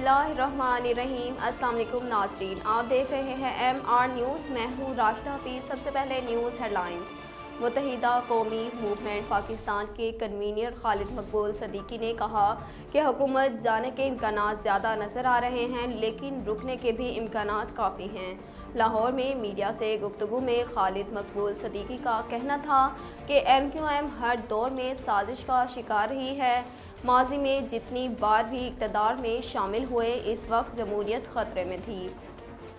बिस्मिल्लाहिर्रहमानिर्रहीम। अस्सलाम वालेकुम नाज़रीन, आप देख रहे हैं MR न्यूज़। मैं हूँ राशिदा हफीज़। सबसे पहले न्यूज़ हेडलाइंस। मुत्तहिदा कौमी मूवमेंट पाकिस्तान के कन्वीनर खालिद मकबूल सदीकी ने कहा कि हुकूमत जाने के इम्कानात ज़्यादा नज़र आ रहे हैं, लेकिन रुकने के भी इम्कानात काफ़ी हैं। लाहौर में मीडिया से गुफ्तगू में खालिद मकबूल सदीकी का कहना था कि MQM हर दौर में साजिश का शिकार रही है। माजी में जितनी बार भी इक़्तिदार में शामिल हुए, इस वक्त जमहूरियत ख़तरे में थी।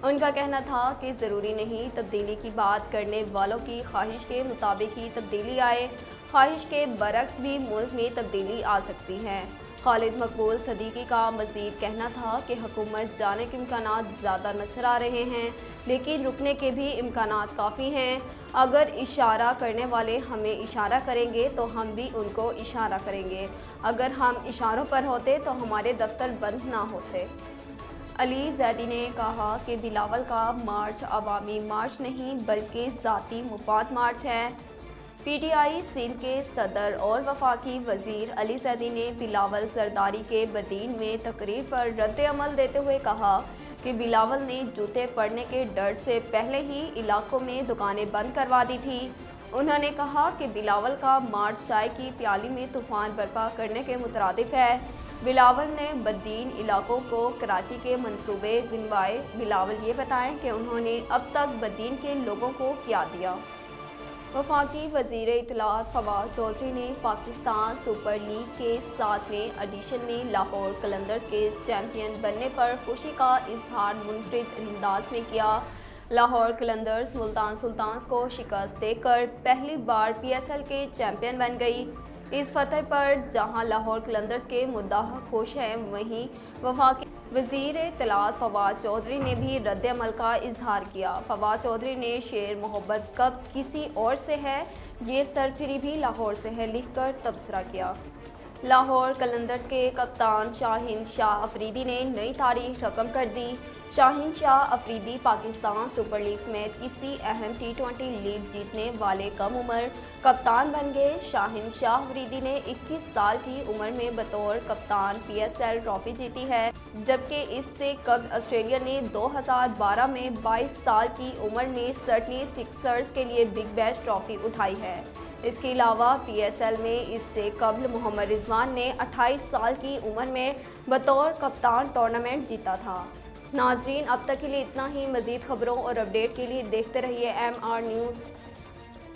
उनका कहना था कि ज़रूरी नहीं तब्दीली की बात करने वालों की ख्वाहिश के मुताबिक ही तब्दीली आए, ख्वाहिश के बरक्स भी मुल्क में तब्दीली आ सकती है। खालिद मकबूल सदीकी का मज़ीद कहना था कि हुकूमत जाने के इम्कानात ज़्यादा नज़र आ रहे हैं, लेकिन रुकने के भी इम्कानात काफ़ी हैं। अगर इशारा करने वाले हमें इशारा करेंगे तो हम भी उनको इशारा करेंगे। अगर हम इशारों पर होते तो हमारे दफ्तर बंद ना होते। अली ज़ैदी ने कहा कि बिलावल का मार्च अवामी मार्च नहीं बल्कि ज़ाती मुफाद मार्च है। PTI सिंध के सदर और वफाकी वज़ीर अली ज़ैदी ने बिलावल जरदारी के बदीन में तकरीर पर रद्द अमल देते हुए कहा कि बिलावल ने जूते पड़ने के डर से पहले ही इलाकों में दुकानें बंद करवा दी थी। उन्होंने कहा कि बिलावल का मार्च चाय की प्याली में तूफ़ान बर्पा करने के मुतरादिफ है। बिलावल ने बदीन इलाकों को कराची के मंसूबे गिनवाए। बिलावल ये बताएं कि उन्होंने अब तक बदीन के लोगों को क्या दिया। वफाकी वज़ीर इत्तलात फवाद चौधरी ने पाकिस्तान सुपर लीग के 7वें एडिशन में लाहौर कलंदर्स के चैम्पियन बनने पर खुशी का इजहार मुनफरिद अंदाज में किया। लाहौर कलंदर्स मुल्तान सुल्तान्स को शिकस्त देकर पहली बार PSL के चैम्पियन बन गई। इस फतह पर जहां लाहौर कलंदर्स के मुद्दाह खुश हैं, वहीं वफाकी वज़ीर इत्तलात फवाद चौधरी ने भी रद्द अमल का इजहार किया। फवाद चौधरी ने शेर मोहब्बत कब किसी और से है, ये सरफिरी भी लाहौर से है, लिख कर तबसरा किया। लाहौर कलंदर्स के कप्तान शाहीन शाह अफरीदी ने नई तारीख रकम कर दी। शाहीन शाह अफरीदी पाकिस्तान सुपर लीग समेत किसी अहम T20 लीग जीतने वाले कम उम्र कप्तान बन गए। शाहीन शाह अफरीदी ने 21 साल की उम्र में बतौर कप्तान PSL ट्रॉफी जीती है, जबकि इससे कबल ऑस्ट्रेलिया ने 2012 में 22 साल की उम्र में सर्टनी सिक्सर्स के लिए बिग बैश ट्रॉफी उठाई है। इसके अलावा PSL में इससे कबल मोहम्मद रिजवान ने 28 साल की उम्र में बतौर कप्तान टूर्नामेंट जीता था। नाजरीन, अब तक के लिए इतना ही। मज़ीद खबरों और अपडेट के लिए देखते रहिए MR न्यूज़।